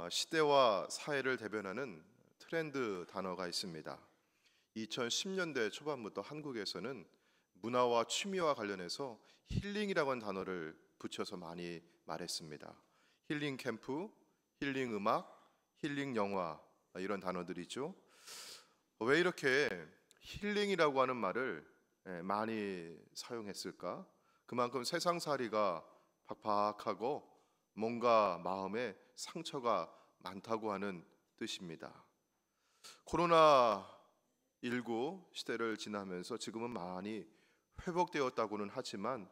시대와 사회를 대변하는 트렌드 단어가 있습니다. 2010년대 초반부터 한국에서는 문화와 취미와 관련해서 힐링이라고 하는 단어를 붙여서 많이 말했습니다. 힐링 캠프, 힐링 음악, 힐링 영화, 이런 단어들이죠. 왜 이렇게 힐링이라고 하는 말을 많이 사용했을까? 그만큼 세상살이가 팍팍하고 뭔가 마음에 상처가 많다고 하는 뜻입니다. 코로나19 시대를 지나면서 지금은 많이 회복되었다고는 하지만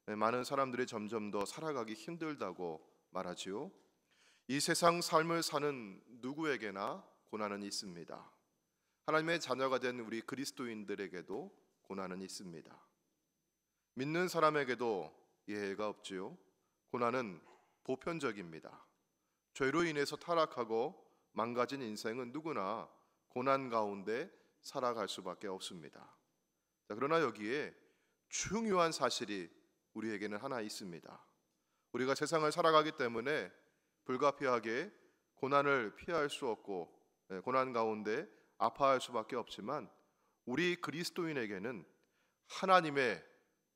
많은 사람들이 점점 더 살아가기 힘들다고 말하지요. 이 세상 삶을 사는 누구에게나 고난은 있습니다. 하나님의 자녀가 된 우리 그리스도인들에게도 고난은 있습니다. 믿는 사람에게도 예외가 없지요. 고난은 보편적입니다. 죄로 인해서 타락하고 망가진 인생은 누구나 고난 가운데 살아갈 수밖에 없습니다. 그러나 여기에 중요한 사실이 우리에게는 하나 있습니다. 우리가 세상을 살아가기 때문에 불가피하게 고난을 피할 수 없고 고난 가운데 아파할 수밖에 없지만 우리 그리스도인에게는 하나님의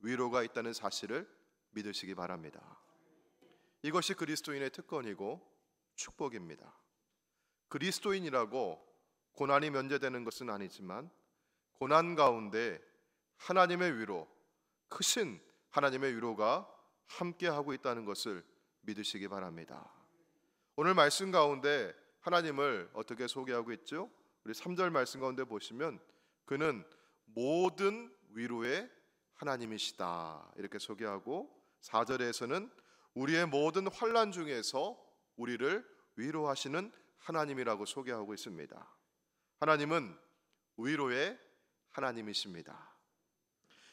위로가 있다는 사실을 믿으시기 바랍니다. 이것이 그리스도인의 특권이고 축복입니다. 그리스도인이라고 고난이 면제되는 것은 아니지만 고난 가운데 하나님의 위로, 크신 하나님의 위로가 함께하고 있다는 것을 믿으시기 바랍니다. 오늘 말씀 가운데 하나님을 어떻게 소개하고 있죠? 우리 3절 말씀 가운데 보시면 그는 모든 위로의 하나님이시다 이렇게 소개하고 4절에서는 우리의 모든 환난 중에서 우리를 위로하시는 하나님이라고 소개하고 있습니다. 하나님은 위로의 하나님이십니다.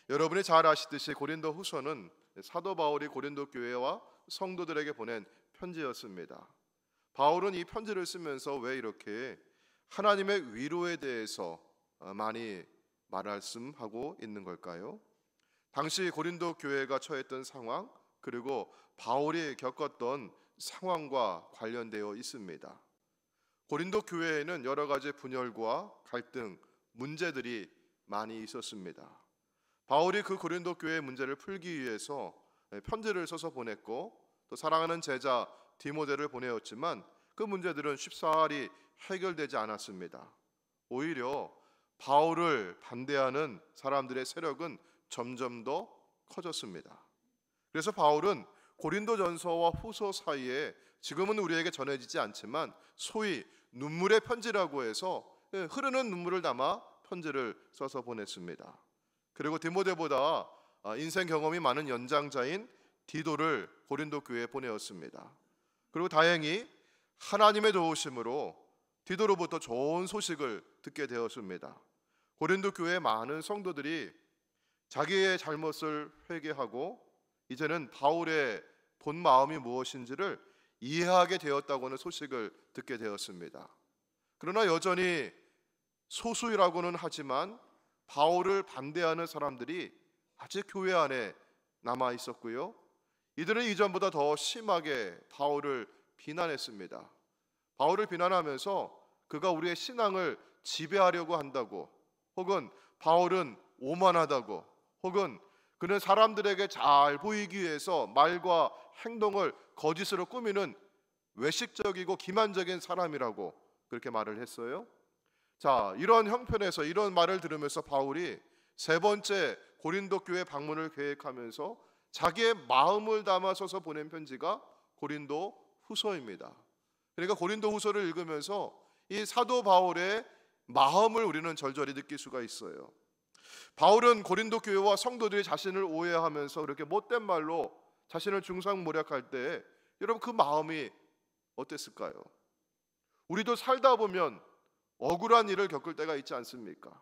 여러분이 잘 아시듯이 고린도 후서는 사도 바울이 고린도 교회와 성도들에게 보낸 편지였습니다. 바울은 이 편지를 쓰면서 왜 이렇게 하나님의 위로에 대해서 많이 말씀하고 있는 걸까요? 당시 고린도 교회가 처했던 상황, 그리고 바울이 겪었던 상황과 관련되어 있습니다. 고린도 교회에는 여러 가지 분열과 갈등, 문제들이 많이 있었습니다. 바울이 그 고린도 교회의 문제를 풀기 위해서 편지를 써서 보냈고 또 사랑하는 제자 디모데를 보내었지만 그 문제들은 쉽사리 해결되지 않았습니다. 오히려 바울을 반대하는 사람들의 세력은 점점 더 커졌습니다. 그래서 바울은 고린도전서와 후서 사이에 지금은 우리에게 전해지지 않지만 소위 눈물의 편지라고 해서 흐르는 눈물을 담아 편지를 써서 보냈습니다. 그리고 디모데보다 인생 경험이 많은 연장자인 디도를 고린도 교회에 보내었습니다. 그리고 다행히 하나님의 도우심으로 디도로부터 좋은 소식을 듣게 되었습니다. 고린도 교회의 많은 성도들이 자기의 잘못을 회개하고 이제는 바울의 본 마음이 무엇인지를 이해하게 되었다고 하는 소식을 듣게 되었습니다. 그러나 여전히 소수라고는 하지만 바울을 반대하는 사람들이 아직 교회 안에 남아 있었고요. 이들은 이전보다 더 심하게 바울을 비난했습니다. 바울을 비난하면서 그가 우리의 신앙을 지배하려고 한다고, 혹은 바울은 오만하다고, 혹은 그는 사람들에게 잘 보이기 위해서 말과 행동을 거짓으로 꾸미는 외식적이고 기만적인 사람이라고 그렇게 말을 했어요. 자, 이런 형편에서 이런 말을 들으면서 바울이 세 번째 고린도 교회 방문을 계획하면서 자기의 마음을 담아 써서 보낸 편지가 고린도 후서입니다. 그러니까 고린도 후서를 읽으면서 이 사도 바울의 마음을 우리는 절절히 느낄 수가 있어요. 바울은 고린도 교회와 성도들이 자신을 오해하면서 이렇게 못된 말로 자신을 중상모략할 때 여러분 그 마음이 어땠을까요? 우리도 살다 보면 억울한 일을 겪을 때가 있지 않습니까?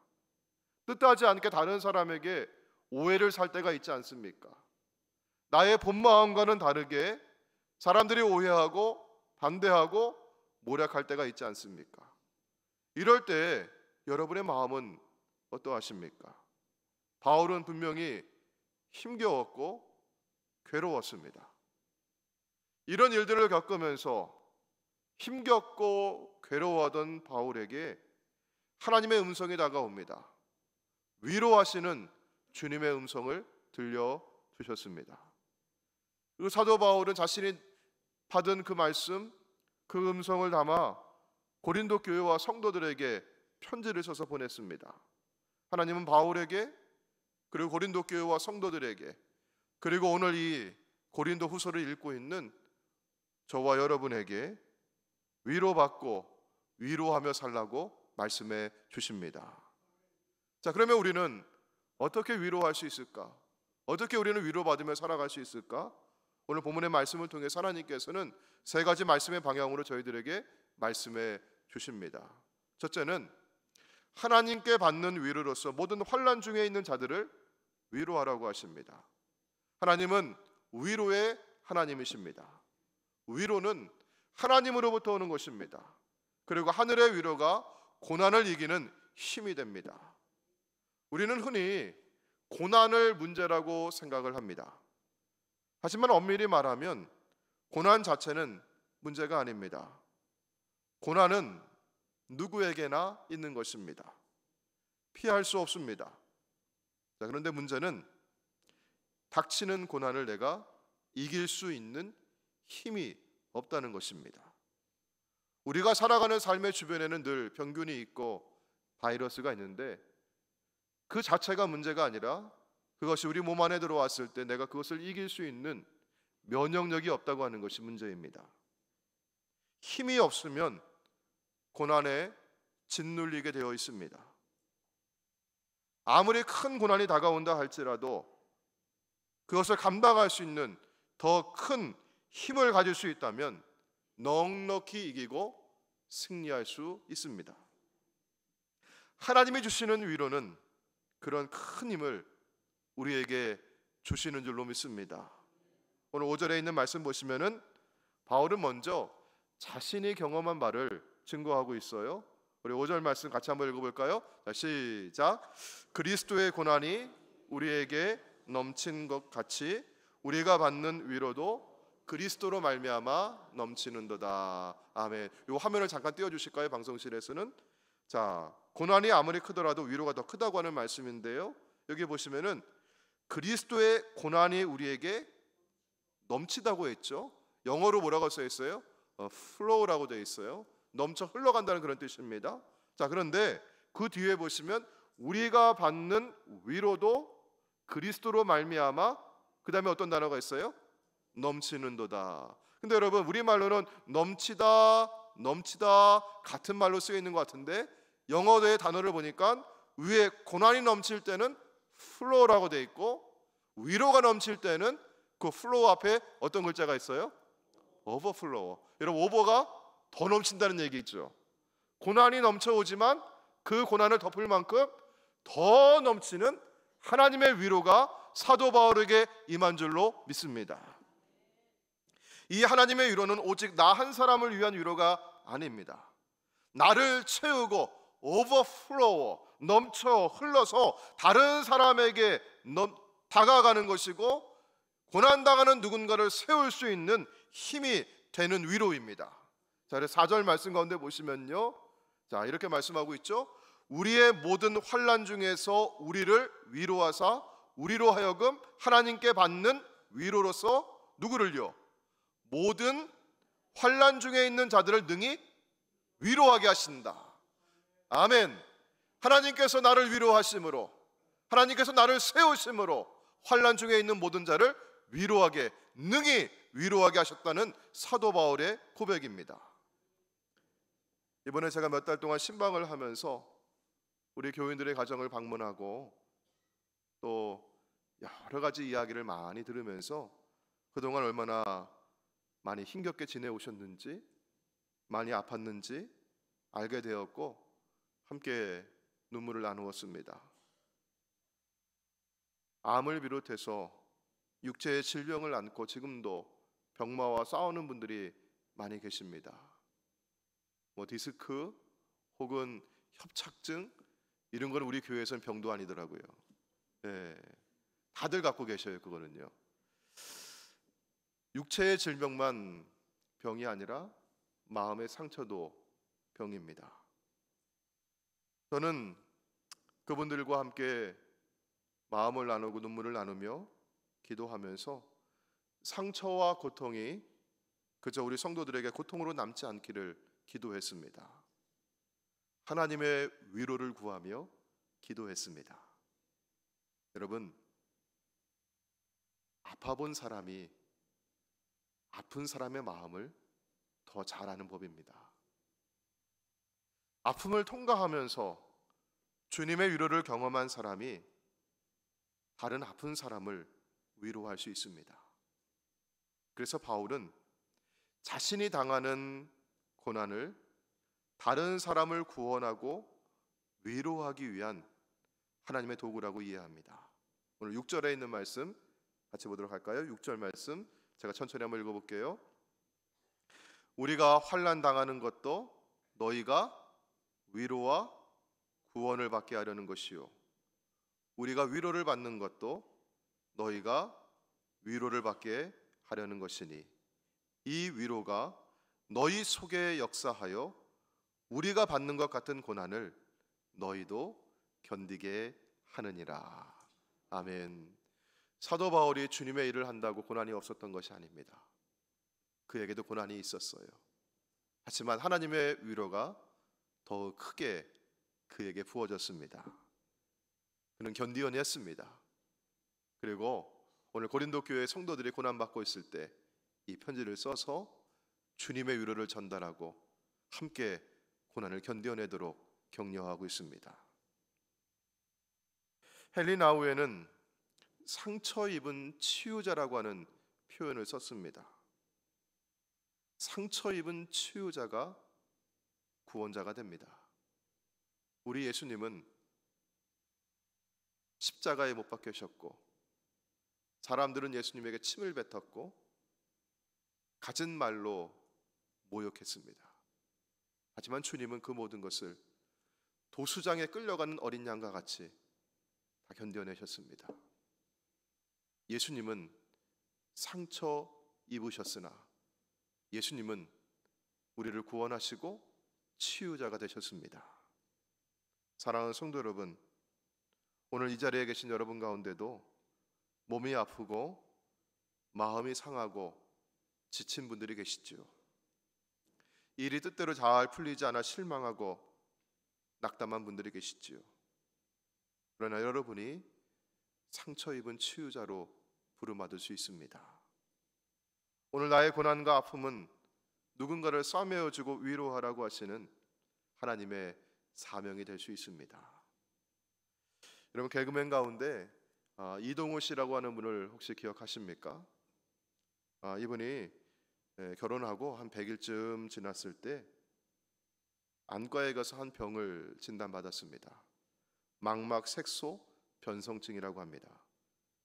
뜻하지 않게 다른 사람에게 오해를 살 때가 있지 않습니까? 나의 본 마음과는 다르게 사람들이 오해하고 반대하고 모략할 때가 있지 않습니까? 이럴 때 여러분의 마음은 어떠하십니까? 바울은 분명히 힘겨웠고 괴로웠습니다. 이런 일들을 겪으면서 힘겹고 괴로워하던 바울에게 하나님의 음성이 다가옵니다. 위로하시는 주님의 음성을 들려주셨습니다. 그리고 사도 바울은 자신이 받은 그 말씀, 그 음성을 담아 고린도 교회와 성도들에게 편지를 써서 보냈습니다. 하나님은 바울에게, 그리고 고린도 교회와 성도들에게, 그리고 오늘 이 고린도 후서를 읽고 있는 저와 여러분에게 위로받고 위로하며 살라고 말씀해 주십니다. 자, 그러면 우리는 어떻게 위로할 수 있을까? 어떻게 우리는 위로받으며 살아갈 수 있을까? 오늘 본문의 말씀을 통해 하나님께서는 세 가지 말씀의 방향으로 저희들에게 말씀해 주십니다. 첫째는 하나님께 받는 위로로서 모든 환난 중에 있는 자들을 위로하라고 하십니다. 하나님은 위로의 하나님이십니다. 위로는 하나님으로부터 오는 것입니다. 그리고 하늘의 위로가 고난을 이기는 힘이 됩니다. 우리는 흔히 고난을 문제라고 생각을 합니다. 하지만 엄밀히 말하면 고난 자체는 문제가 아닙니다. 고난은 누구에게나 있는 것입니다. 피할 수 없습니다. 자, 그런데 문제는 닥치는 고난을 내가 이길 수 있는 힘이 없다는 것입니다. 우리가 살아가는 삶의 주변에는 늘 병균이 있고 바이러스가 있는데 그 자체가 문제가 아니라 그것이 우리 몸 안에 들어왔을 때 내가 그것을 이길 수 있는 면역력이 없다고 하는 것이 문제입니다. 힘이 없으면 고난에 짓눌리게 되어 있습니다. 아무리 큰 고난이 다가온다 할지라도 그것을 감당할 수 있는 더 큰 힘을 가질 수 있다면 넉넉히 이기고 승리할 수 있습니다. 하나님이 주시는 위로는 그런 큰 힘을 우리에게 주시는 줄로 믿습니다. 오늘 5절에 있는 말씀 보시면은 바울은 먼저 자신이 경험한 바를 증거하고 있어요. 우리 5절 말씀 같이 한번 읽어볼까요? 자, 시작. 그리스도의 고난이 우리에게 넘친 것 같이 우리가 받는 위로도 그리스도로 말미암아 넘치는도다. 아멘. 이 화면을 잠깐 띄워주실까요? 방송실에서는. 자, 고난이 아무리 크더라도 위로가 더 크다고 하는 말씀인데요. 여기 보시면은 그리스도의 고난이 우리에게 넘치다고 했죠. 영어로 뭐라고 써 있어요? flow라고 되어 있어요. 넘쳐 흘러간다는 그런 뜻입니다. 자, 그런데 그 뒤에 보시면 우리가 받는 위로도 그리스도로 말미암아, 그 다음에 어떤 단어가 있어요? 넘치는도다. 근데 여러분 우리말로는 넘치다, 넘치다 같은 말로 쓰여 있는 것 같은데 영어의 단어를 보니까 위에 고난이 넘칠 때는 flow라고 되어 있고 위로가 넘칠 때는 그 flow 앞에 어떤 글자가 있어요? overflow. 여러분 오버가 더 넘친다는 얘기죠. 고난이 넘쳐오지만 그 고난을 덮을 만큼 더 넘치는 하나님의 위로가 사도 바울에게 임한 줄로 믿습니다. 이 하나님의 위로는 오직 나 한 사람을 위한 위로가 아닙니다. 나를 채우고 overflow, 넘쳐 흘러서 다른 사람에게 다가가는 것이고 고난당하는 누군가를 세울 수 있는 힘이 되는 위로입니다. 자, 그래서 4절 말씀 가운데 보시면요, 자, 이렇게 말씀하고 있죠. 우리의 모든 환난 중에서 우리를 위로하사 우리로 하여금 하나님께 받는 위로로서 누구를요? 모든 환난 중에 있는 자들을 능히 위로하게 하신다. 아멘. 하나님께서 나를 위로하심으로, 하나님께서 나를 세우심으로 환난 중에 있는 모든 자를 위로하게, 능히 위로하게 하셨다는 사도 바울의 고백입니다. 이번에 제가 몇 달 동안 신방을 하면서 우리 교인들의 가정을 방문하고 또 여러 가지 이야기를 많이 들으면서 그동안 얼마나 많이 힘겹게 지내오셨는지, 많이 아팠는지 알게 되었고 함께 눈물을 나누었습니다. 암을 비롯해서 육체의 질병을 안고 지금도 병마와 싸우는 분들이 많이 계십니다. 디스크 혹은 협착증 이런 건 우리 교회에서는 병도 아니더라고요. 네, 다들 갖고 계셔요. 그거는요. 육체의 질병만 병이 아니라 마음의 상처도 병입니다. 저는 그분들과 함께 마음을 나누고 눈물을 나누며 기도하면서 상처와 고통이 그저 우리 성도들에게 고통으로 남지 않기를 기도했습니다. 하나님의 위로를 구하며 기도했습니다. 여러분, 아파본 사람이 아픈 사람의 마음을 더 잘 아는 법입니다. 아픔을 통과하면서 주님의 위로를 경험한 사람이 다른 아픈 사람을 위로할 수 있습니다. 그래서 바울은 자신이 당하는 고난을 다른 사람을 구원하고 위로하기 위한 하나님의 도구라고 이해합니다. 오늘 6절에 있는 말씀 같이 보도록 할까요? 6절 말씀 제가 천천히 한번 읽어볼게요. 우리가 환난 당하는 것도 너희가 위로와 구원을 받게 하려는 것이요 우리가 위로를 받는 것도 너희가 위로를 받게 하려는 것이니 이 위로가 너희 속에 역사하여 우리가 받는 것 같은 고난을 너희도 견디게 하느니라. 아멘. 사도 바울이 주님의 일을 한다고 고난이 없었던 것이 아닙니다. 그에게도 고난이 있었어요. 하지만 하나님의 위로가 더 크게 그에게 부어졌습니다. 그는 견디어냈습니다. 그리고 오늘 고린도 교회 성도들이 고난받고 있을 때 이 편지를 써서 주님의 위로를 전달하고 함께 고난을 견뎌내도록 격려하고 있습니다. 헨리 나우에는 상처 입은 치유자라고 하는 표현을 썼습니다. 상처 입은 치유자가 구원자가 됩니다. 우리 예수님은 십자가에 못 박히셨고 사람들은 예수님에게 침을 뱉었고 갖은 말로 모욕했습니다. 하지만 주님은 그 모든 것을 도수장에 끌려가는 어린 양과 같이 다 견뎌내셨습니다. 예수님은 상처 입으셨으나 예수님은 우리를 구원하시고 치유자가 되셨습니다. 사랑하는 성도 여러분, 오늘 이 자리에 계신 여러분 가운데도 몸이 아프고 마음이 상하고 지친 분들이 계시죠. 일이 뜻대로 잘 풀리지 않아 실망하고 낙담한 분들이 계시지요. 그러나 여러분이 상처 입은 치유자로 부름받을 수 있습니다. 오늘 나의 고난과 아픔은 누군가를 싸매어주고 위로하라고 하시는 하나님의 사명이 될 수 있습니다. 여러분, 개그맨 가운데 이동호 씨라고 하는 분을 혹시 기억하십니까? 이분이 결혼하고 한 100일쯤 지났을 때 안과에 가서 한 병을 진단받았습니다. 망막 색소 변성증이라고 합니다.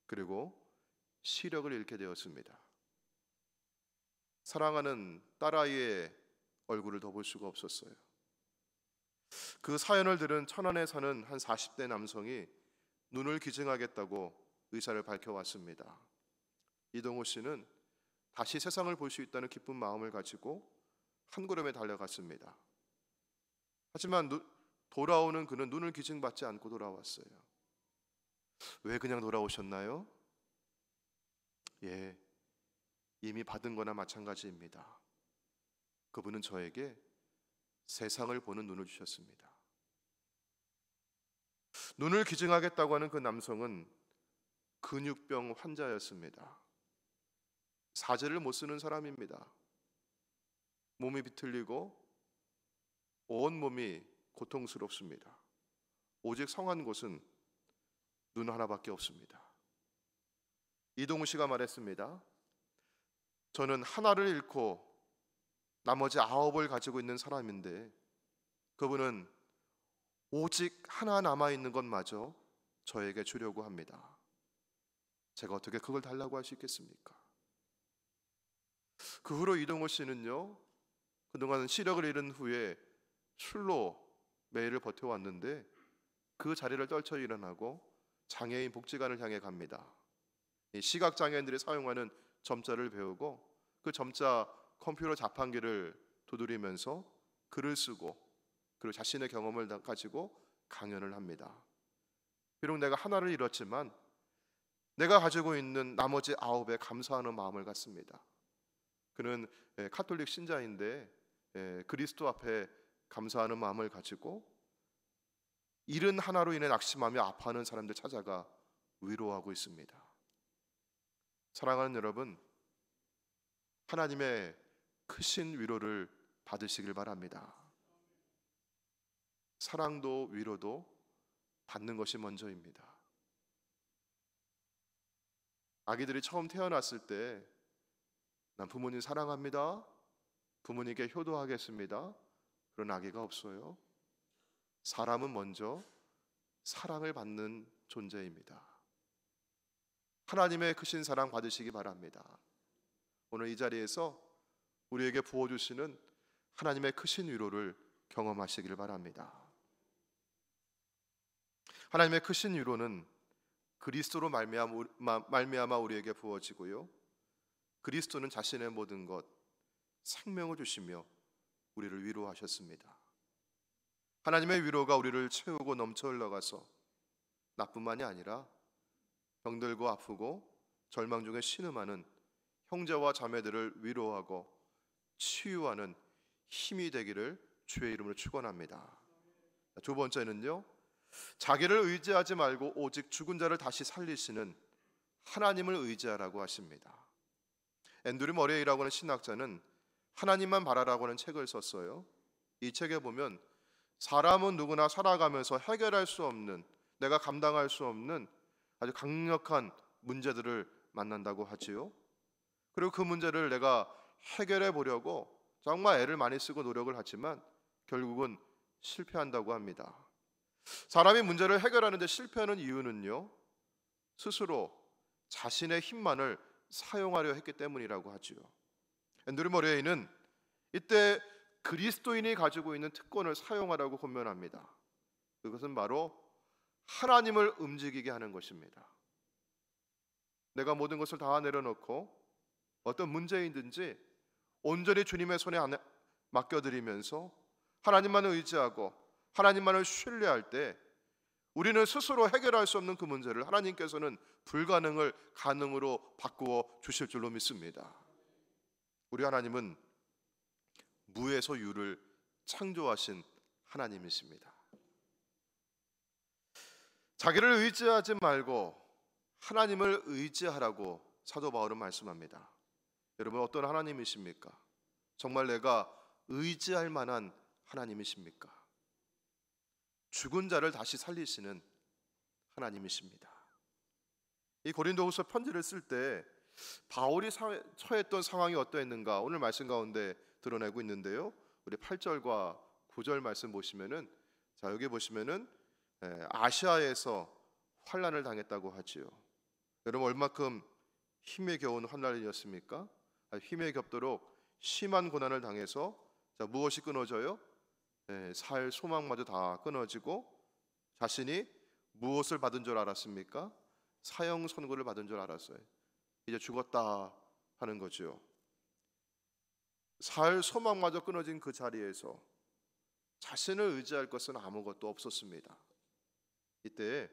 그리고 시력을 잃게 되었습니다. 사랑하는 딸아이의 얼굴을 더 볼 수가 없었어요. 그 사연을 들은 천안에 사는 한 40대 남성이 눈을 기증하겠다고 의사를 밝혀왔습니다. 이동호 씨는 다시 세상을 볼 수 있다는 기쁜 마음을 가지고 한 걸음에 달려갔습니다. 하지만 돌아오는 그는 눈을 기증받지 않고 돌아왔어요. 왜 그냥 돌아오셨나요? 예, 이미 받은 거나 마찬가지입니다. 그분은 저에게 세상을 보는 눈을 주셨습니다. 눈을 기증하겠다고 하는 그 남성은 근육병 환자였습니다. 사제를 못 쓰는 사람입니다. 몸이 비틀리고 온 몸이 고통스럽습니다. 오직 성한 곳은 눈 하나밖에 없습니다. 이동우 씨가 말했습니다. 저는 하나를 잃고 나머지 9을 가지고 있는 사람인데 그분은 오직 하나 남아있는 것마저 저에게 주려고 합니다. 제가 어떻게 그걸 달라고 할 수 있겠습니까? 그 후로 이동호 씨는요, 그동안 시력을 잃은 후에 술로 매일을 버텨왔는데 그 자리를 떨쳐 일어나고 장애인 복지관을 향해 갑니다. 시각장애인들이 사용하는 점자를 배우고 그 점자 컴퓨터 자판기를 두드리면서 글을 쓰고 그리고 자신의 경험을 가지고 강연을 합니다. 비록 내가 하나를 잃었지만 내가 가지고 있는 나머지 9에 감사하는 마음을 갖습니다. 그는 카톨릭 신자인데 그리스도 앞에 감사하는 마음을 가지고 잃은 하나로 인해 낙심하며 아파하는 사람들 찾아가 위로하고 있습니다. 사랑하는 여러분, 하나님의 크신 위로를 받으시길 바랍니다. 사랑도 위로도 받는 것이 먼저입니다. 아기들이 처음 태어났을 때 난 부모님 사랑합니다, 부모님께 효도하겠습니다, 그런 아기가 없어요. 사람은 먼저 사랑을 받는 존재입니다. 하나님의 크신 사랑 받으시기 바랍니다. 오늘 이 자리에서 우리에게 부어주시는 하나님의 크신 위로를 경험하시길 바랍니다. 하나님의 크신 위로는 그리스도로 말미암아 우리에게 부어지고요, 그리스도는 자신의 모든 것 생명을 주시며 우리를 위로하셨습니다. 하나님의 위로가 우리를 채우고 넘쳐 흘러가서 나뿐만이 아니라 병들고 아프고 절망 중에 신음하는 형제와 자매들을 위로하고 치유하는 힘이 되기를 주의 이름으로 축원합니다. 두 번째는요, 자기를 의지하지 말고 오직 죽은 자를 다시 살리시는 하나님을 의지하라고 하십니다. 앤드류 머레이라고 하는 신학자는 하나님만 바라라고 하는 책을 썼어요. 이 책에 보면 사람은 누구나 살아가면서 해결할 수 없는, 내가 감당할 수 없는 아주 강력한 문제들을 만난다고 하지요. 그리고 그 문제를 내가 해결해 보려고 정말 애를 많이 쓰고 노력을 하지만 결국은 실패한다고 합니다. 사람이 문제를 해결하는 데 실패하는 이유는요, 스스로 자신의 힘만을 사용하려 했기 때문이라고 하지요. 앤드류 머레이는 이때 그리스도인이 가지고 있는 특권을 사용하라고 권면합니다. 그것은 바로 하나님을 움직이게 하는 것입니다. 내가 모든 것을 다 내려놓고 어떤 문제이든지 온전히 주님의 손에 맡겨드리면서 하나님만을 의지하고 하나님만을 신뢰할 때 우리는 스스로 해결할 수 없는 그 문제를 하나님께서는 불가능을 가능으로 바꾸어 주실 줄로 믿습니다. 우리 하나님은 무에서 유를 창조하신 하나님이십니다. 자기를 의지하지 말고 하나님을 의지하라고 사도 바울은 말씀합니다. 여러분, 어떤 하나님이십니까? 정말 내가 의지할 만한 하나님이십니까? 죽은 자를 다시 살리시는 하나님이십니다. 이 고린도후서 편지를 쓸 때 바울이 처했던 상황이 어떠했는가 오늘 말씀 가운데 드러내고 있는데요, 우리 8절과 9절 말씀 보시면은, 자, 여기 보시면은 아시아에서 환난을 당했다고 하지요. 여러분, 얼마큼 힘에 겨운 환난이었습니까? 힘에 겹도록 심한 고난을 당해서, 자, 무엇이 끊어져요? 살 소망마저 다 끊어지고 자신이 무엇을 받은 줄 알았습니까? 사형 선고를 받은 줄 알았어요. 이제 죽었다 하는 거죠. 살 소망마저 끊어진 그 자리에서 자신을 의지할 것은 아무것도 없었습니다. 이때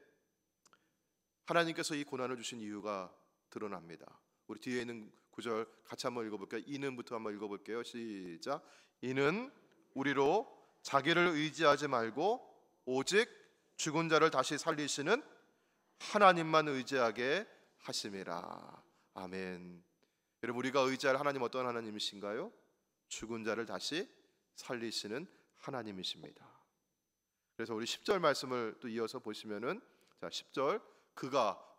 하나님께서 이 고난을 주신 이유가 드러납니다. 우리 뒤에 있는 구절 같이 한번 읽어볼게요. 이는부터 한번 읽어볼게요. 시작. 이는 우리로 자기를 의지하지 말고 오직 죽은 자를 다시 살리시는 하나님만 의지하게 하심이라. 아멘. 여러분, 우리가 의지할 하나님 어떤 하나님이신가요? 죽은 자를 다시 살리시는 하나님이십니다. 그래서 우리 10절 말씀을 또 이어서 보시면은, 자, 10절,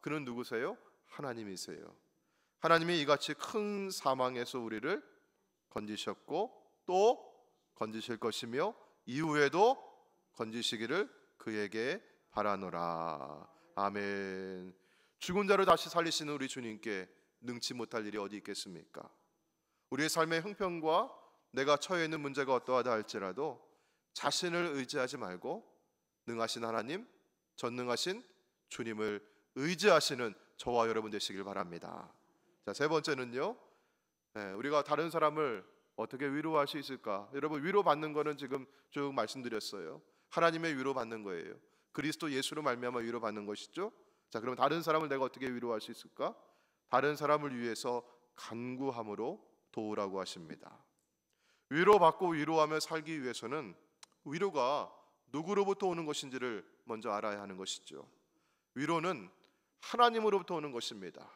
그는 누구세요? 하나님이세요. 하나님이 이같이 큰 사망에서 우리를 건지셨고 또 건지실 것이며 이후에도 건지시기를 그에게 바라노라. 아멘. 죽은 자를 다시 살리시는 우리 주님께 능치 못할 일이 어디 있겠습니까? 우리의 삶의 형편과 내가 처해 있는 문제가 어떠하다 할지라도 자신을 의지하지 말고 능하신 하나님, 전능하신 주님을 의지하시는 저와 여러분 되시길 바랍니다. 자, 세 번째는요, 우리가 다른 사람을 어떻게 위로할 수 있을까? 여러분, 위로받는 거는 지금 쭉 말씀드렸어요. 하나님의 위로받는 거예요. 그리스도 예수로 말미암아 위로받는 것이죠. 자, 그럼 다른 사람을 내가 어떻게 위로할 수 있을까? 다른 사람을 위해서 간구함으로 도우라고 하십니다. 위로받고 위로하며 살기 위해서는 위로가 누구로부터 오는 것인지를 먼저 알아야 하는 것이죠. 위로는 하나님으로부터 오는 것입니다.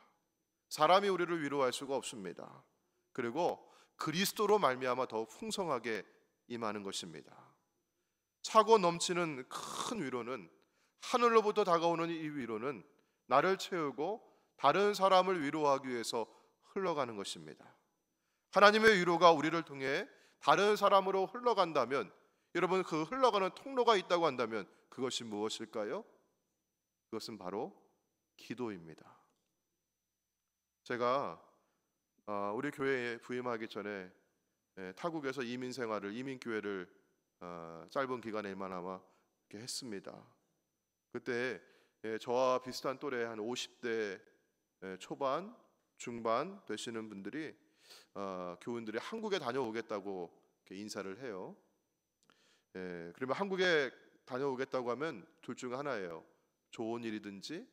사람이 우리를 위로할 수가 없습니다. 그리고 그리스도로 말미암아 더욱 풍성하게 임하는 것입니다. 차고 넘치는 큰 위로는, 하늘로부터 다가오는 이 위로는 나를 채우고 다른 사람을 위로하기 위해서 흘러가는 것입니다. 하나님의 위로가 우리를 통해 다른 사람으로 흘러간다면, 여러분, 그 흘러가는 통로가 있다고 한다면 그것이 무엇일까요? 그것은 바로 기도입니다. 제가 우리 교회에 부임하기 전에 타국에서 이민 생활을, 이민 교회를 짧은 기간에만아마 이렇게 했습니다. 그때 저와 비슷한 또래 한 50대 초반, 중반 되시는 분들이 교인들이 한국에 다녀오겠다고 이렇게 인사를 해요. 그러면 한국에 다녀오겠다고 하면 둘 중 하나예요. 좋은 일이든지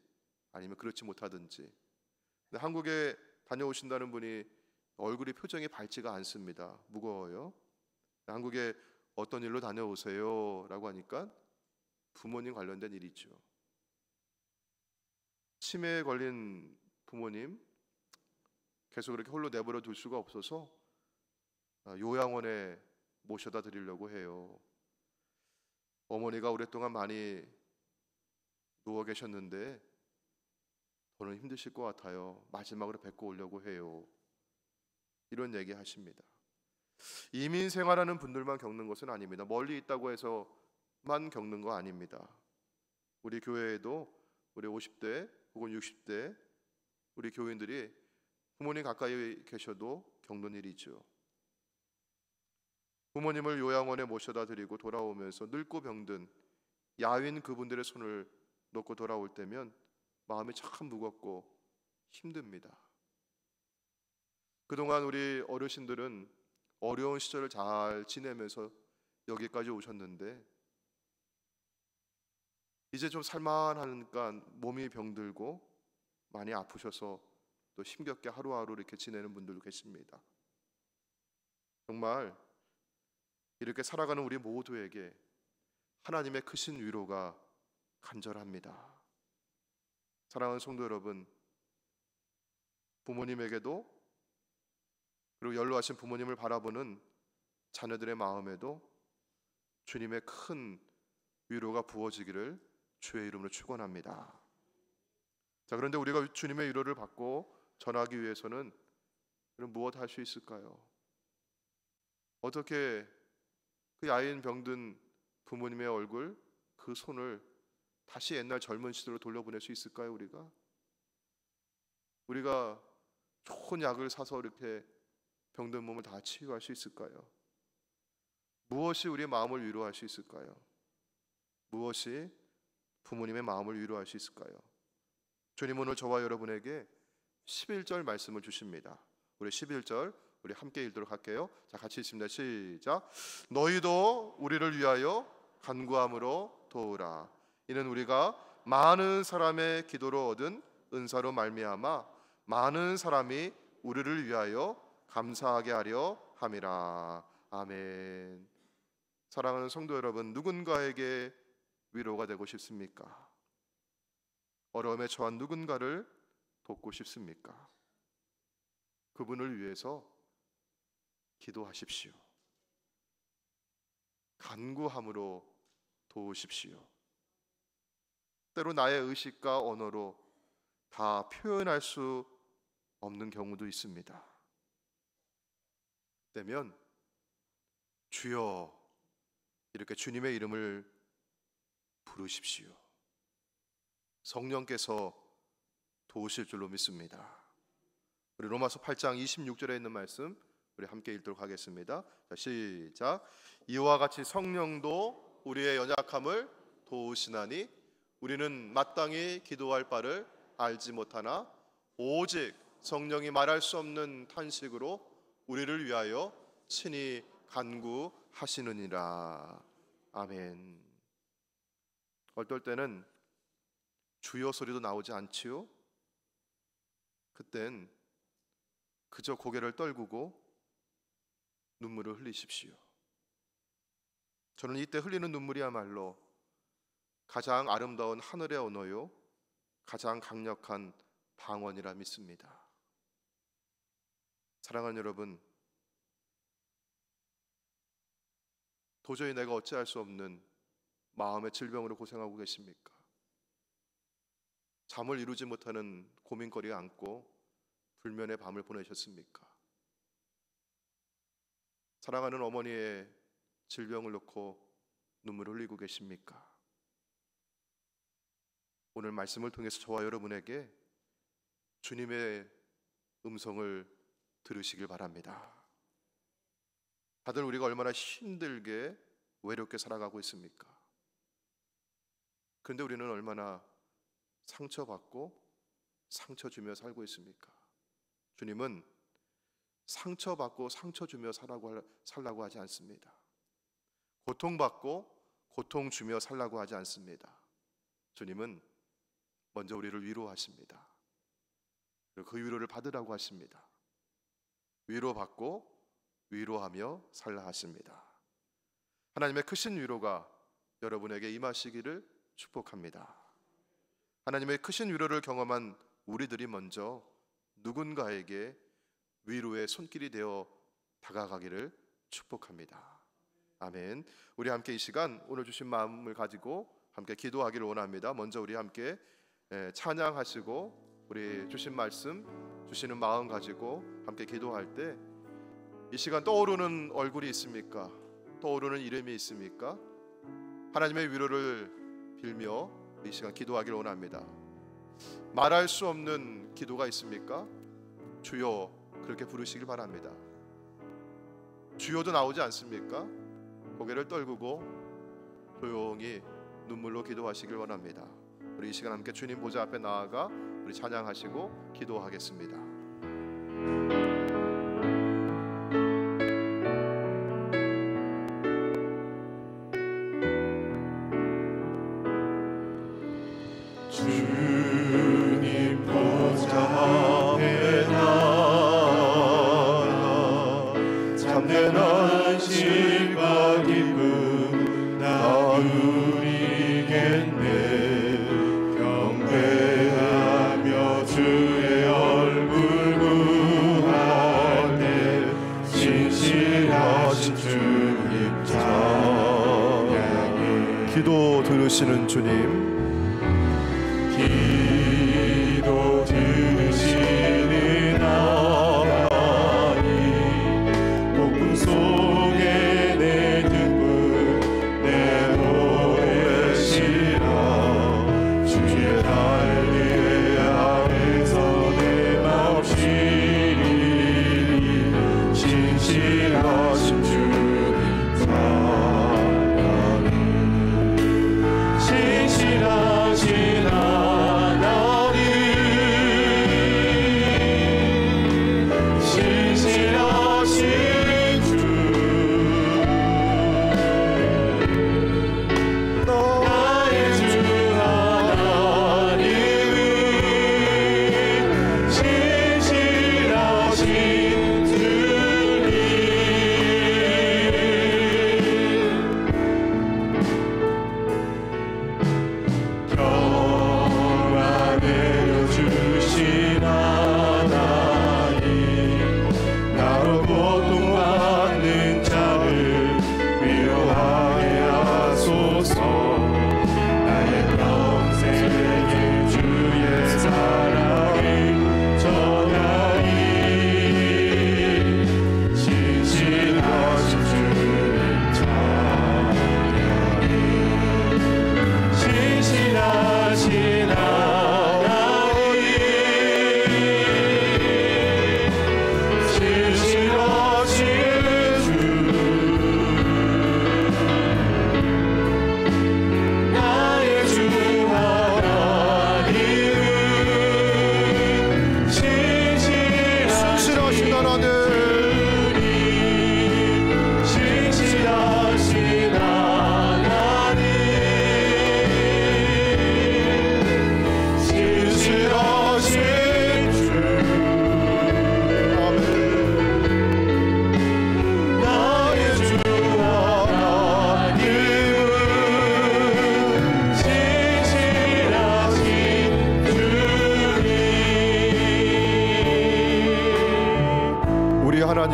아니면 그렇지 못하든지. 근데 한국에 다녀오신다는 분이 얼굴이 표정이 밝지가 않습니다. 무거워요. 한국에 어떤 일로 다녀오세요? 라고 하니까 부모님 관련된 일이죠. 치매에 걸린 부모님 계속 그렇게 홀로 내버려 둘 수가 없어서 요양원에 모셔다 드리려고 해요. 어머니가 오랫동안 많이 누워 계셨는데 더는 힘드실 것 같아요. 마지막으로 뵙고 오려고 해요. 이런 얘기 하십니다. 이민 생활하는 분들만 겪는 것은 아닙니다. 멀리 있다고 해서만 겪는 거 아닙니다. 우리 교회에도 우리 50대 혹은 60대 우리 교인들이 부모님 가까이 계셔도 겪는 일이죠. 부모님을 요양원에 모셔다 드리고 돌아오면서 늙고 병든 야윈 그분들의 손을 놓고 돌아올 때면 마음이 참 무겁고 힘듭니다. 그동안 우리 어르신들은 어려운 시절을 잘 지내면서 여기까지 오셨는데 이제 좀 살만하니까 몸이 병들고 많이 아프셔서 또 힘겹게 하루하루 이렇게 지내는 분들도 계십니다. 정말 이렇게 살아가는 우리 모두에게 하나님의 크신 위로가 간절합니다. 사랑하는 성도 여러분, 부모님에게도 그리고 연로하신 부모님을 바라보는 자녀들의 마음에도 주님의 큰 위로가 부어지기를 주의 이름으로 축원합니다. 자, 그런데 우리가 주님의 위로를 받고 전하기 위해서는 그럼 무엇 할 수 있을까요? 어떻게 그 야인 병든 부모님의 얼굴, 그 손을 다시 옛날 젊은 시절로 돌려보낼 수 있을까요? 우리가 좋은 약을 사서 이렇게 병든 몸을 다 치유할 수 있을까요? 무엇이 우리의 마음을 위로할 수 있을까요? 무엇이 부모님의 마음을 위로할 수 있을까요? 주님 오늘 저와 여러분에게 11절 말씀을 주십니다. 우리 11절 우리 함께 읽도록 할게요. 자, 같이 읽습니다. 시작. 너희도 우리를 위하여 간구함으로 도우라. 이는 우리가 많은 사람의 기도로 얻은 은사로 말미암아 많은 사람이 우리를 위하여 감사하게 하려 함이라. 아멘. 사랑하는 성도 여러분, 누군가에게 위로가 되고 싶습니까? 어려움에 처한 누군가를 돕고 싶습니까? 그분을 위해서 기도하십시오. 간구함으로 도우십시오. 때로 나의 의식과 언어로 다 표현할 수 없는 경우도 있습니다. 그때면 주여 이렇게 주님의 이름을 부르십시오. 성령께서 도우실 줄로 믿습니다. 우리 로마서 8장 26절에 있는 말씀 우리 함께 읽도록 하겠습니다. 자, 시작. 이와 같이 성령도 우리의 연약함을 도우시나니 우리는 마땅히 기도할 바를 알지 못하나 오직 성령이 말할 수 없는 탄식으로 우리를 위하여 친히 간구하시느니라. 아멘. 어떨 때는 주여 소리도 나오지 않지요? 그땐 그저 고개를 떨구고 눈물을 흘리십시오. 저는 이때 흘리는 눈물이야말로 가장 아름다운 하늘의 언어요, 가장 강력한 방언이라 믿습니다. 사랑하는 여러분, 도저히 내가 어찌할 수 없는 마음의 질병으로 고생하고 계십니까? 잠을 이루지 못하는 고민거리에 안고 불면의 밤을 보내셨습니까? 사랑하는 어머니의 질병을 놓고 눈물을 흘리고 계십니까? 오늘 말씀을 통해서 저와 여러분에게 주님의 음성을 들으시길 바랍니다. 다들 우리가 얼마나 힘들게 외롭게 살아가고 있습니까? 그런데 우리는 얼마나 상처받고 상처 주며 살고 있습니까? 주님은 상처받고 상처 주며 살라고 하지 않습니다. 고통받고 고통 주며 살라고 하지 않습니다. 주님은 먼저 우리를 위로하십니다. 그리고 그 위로를 받으라고 하십니다. 위로받고 위로하며 살라 하십니다. 하나님의 크신 위로가 여러분에게 임하시기를 축복합니다. 하나님의 크신 위로를 경험한 우리들이 먼저 누군가에게 위로의 손길이 되어 다가가기를 축복합니다. 아멘. 우리 함께 이 시간 오늘 주신 마음을 가지고 함께 기도하기를 원합니다. 먼저 우리 함께 찬양하시고 우리 주신 말씀 주시는 마음 가지고 함께 기도할 때 이 시간 떠오르는 얼굴이 있습니까? 떠오르는 이름이 있습니까? 하나님의 위로를 빌며 이 시간 기도하기를 원합니다. 말할 수 없는 기도가 있습니까? 주여, 그렇게 부르시길 바랍니다. 주여도 나오지 않습니까? 고개를 떨구고 조용히 눈물로 기도하시길 원합니다. 우리 이 시간 함께 주님 보좌 앞에 나아가 우리 찬양하시고 기도하겠습니다. 주님 보좌 앞에 나아가 참된 안식과 기쁨 나누리겠네. 경배하며 주의 얼굴 구할 때 신실하신 주님 찬양해. 기도 들으시는 주님, 기도 들으시는 하나님, 폭풍 속에 내 등불 내 노래시라. 주의 날 위에 아래서 내 맘 쉬리. 신실하신 주님 찬양해. 신실하신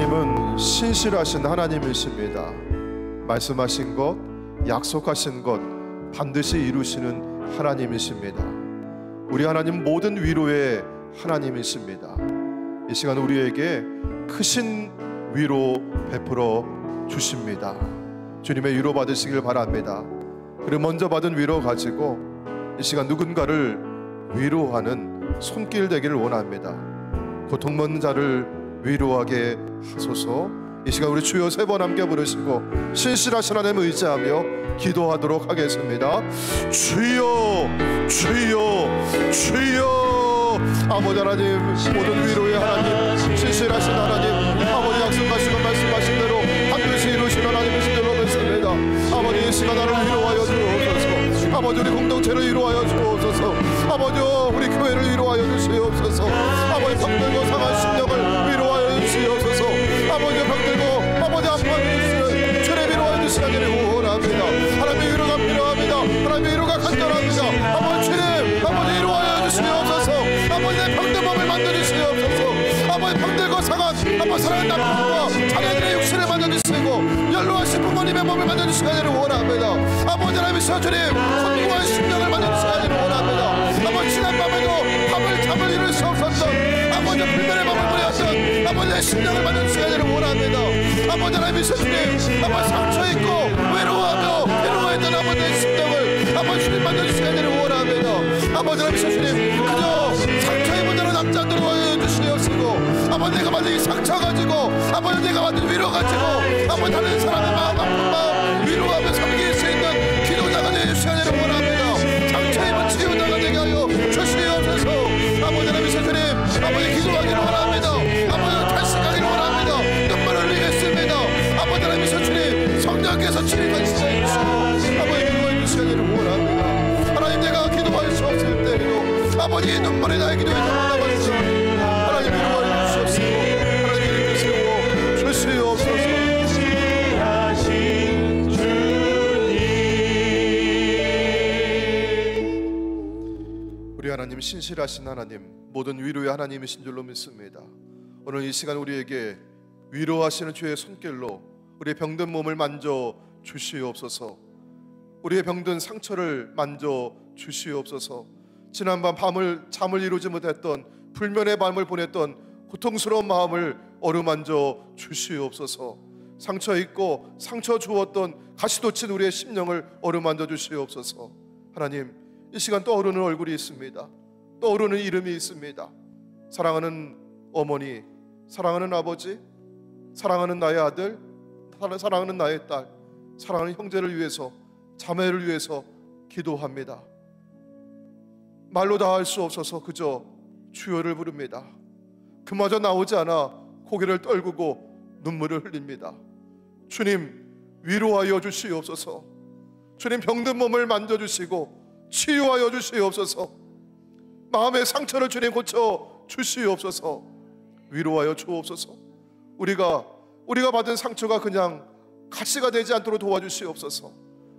하나님은 신실하신 하나님이십니다. 말씀하신 것, 약속하신 것 반드시 이루시는 하나님이십니다. 우리 하나님 모든 위로의 하나님이십니다. 이 시간 우리에게 크신 위로 베풀어 주십니다. 주님의 위로 받으시길 바랍니다. 그리고 먼저 받은 위로 가지고 이 시간 누군가를 위로하는 손길 되기를 원합니다. 고통 받는 자를 위로하게 하소서. 이 시간 우리 주여 3번 함께 부르시고 신실하신 하나님 의지하며 기도하도록 하겠습니다. 주여 주여 주여. 아버지 하나님, 모든 위로의 하나님, 신실하신 하나님, 아버지 약속하시고 말씀하신 대로 반드시 이루시는 하나님이신 줄로 믿습니다. 아버지 이 시간 나를 위로하여 주옵소서. 아버지 우리 공동체를 위로하여 주옵소서. 아버지 우리 교회를 위로하여 주시옵소서. 아버지 병들고 상한 심령을 위로하여 주시옵소서. 아버지 병들고 아버지 아파하는 주를 위로하여 주시기를 원합니다. 하나님의 위로가 필요합니다. 하나님의 위로가 간절합니다. 아버지 주님, 아버지 위로하여 주시옵소서. 아버지 내 병든 몸을 만져주시옵소서. 아버지 병들고 상한 아버지 사랑하는 남편과 자녀들의 육신을 만져주시고 연로하신 부모님의 몸을 만져주시기를 원합니다. 아버지 하나님의 주님, 건강한 심령을 만져주시기를 원합니다. 아버지 지난밤에도 잠을 이룰 수 없었던 아버지 불면의 밤을 보내었던 아버지의 심령을 만져주시기를 원합니다. 아버지 하나님의 주님, 아버지 상처있고 외로워하며 괴로워했던 아버지의 심령을 아버지 주님 만져주시기를 원합니다. 아버지 하나님의 주님, 그저 상처 입은 자로 남자 들어와 주시옵시고 아버지 내가 받은 이 상처 가지고 아버지 내가 받은 위로 가지고 아버지 다른 사람의 마음 아픈 마음 위로하며 섬길 수 있는 기도자가 되어주시기를 원합니다. 상처 입은 치유자가 되게 하여 주시옵소서. 아버지 하나님의 주님, 아버지 기도하기를 원합니다. 아버지 탄식하기를 원합니다. 눈물을 흘리겠습니다. 아버지 하나님의 주님, 성령께서 치료해 주시옵소서. 아버지 기도해 주시기를 원합니다. 하나님 내가 기도할 수 없을 때에도 아버지 눈물이 나의 기도에 담아담았으니 하나님 위로하여 주시옵소서. 하나님 이렇게 세워 주시옵소서. 우리 하나님 신실하신 하나님, 모든 위로의 하나님이신 줄로 믿습니다. 오늘 이 시간 우리에게 위로하시는 주의 손길로 우리의 병든 몸을 만져 주시옵소서. 우리의 병든 상처를 만져 주시옵소서. 지난밤 잠을 이루지 못했던 불면의 밤을 보냈던 고통스러운 마음을 어루만져 주시옵소서. 상처 있고 상처 주었던 가시돋친 우리의 심령을 어루만져 주시옵소서. 하나님 이 시간 떠오르는 얼굴이 있습니다. 떠오르는 이름이 있습니다. 사랑하는 어머니, 사랑하는 아버지, 사랑하는 나의 아들, 사랑하는 나의 딸, 사랑하는 형제를 위해서, 자매를 위해서 기도합니다. 말로 다 할 수 없어서 그저 주여를 부릅니다. 그마저 나오지 않아 고개를 떨구고 눈물을 흘립니다. 주님 위로하여 주시옵소서. 주님 병든 몸을 만져주시고 치유하여 주시옵소서. 마음의 상처를 주님 고쳐 주시옵소서. 위로하여 주옵소서. 우리가 받은 상처가 그냥 가시가 되지 않도록 도와주시옵소서.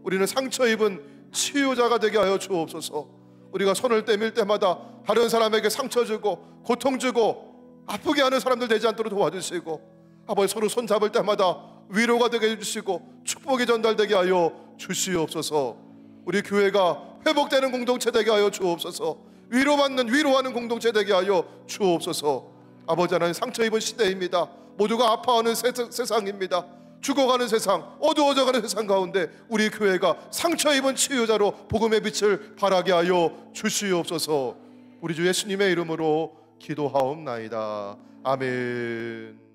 우리는 상처 입은 치유자가 되게 하여 주옵소서. 우리가 손을 떼밀 때마다 다른 사람에게 상처 주고 고통 주고 아프게 하는 사람들 되지 않도록 도와주시고, 아버지 서로 손 잡을 때마다 위로가 되게 해주시고 축복이 전달되게 하여 주시옵소서. 우리 교회가 회복되는 공동체 되게 하여 주옵소서. 위로하는 공동체 되게 하여 주옵소서. 아버지 하나님, 상처 입은 시대입니다. 모두가 아파하는 세상입니다. 죽어가는 세상, 어두워져가는 세상 가운데 우리 교회가 상처 입은 치유자로 복음의 빛을 발하게 하여 주시옵소서. 우리 주 예수님의 이름으로 기도하옵나이다. 아멘.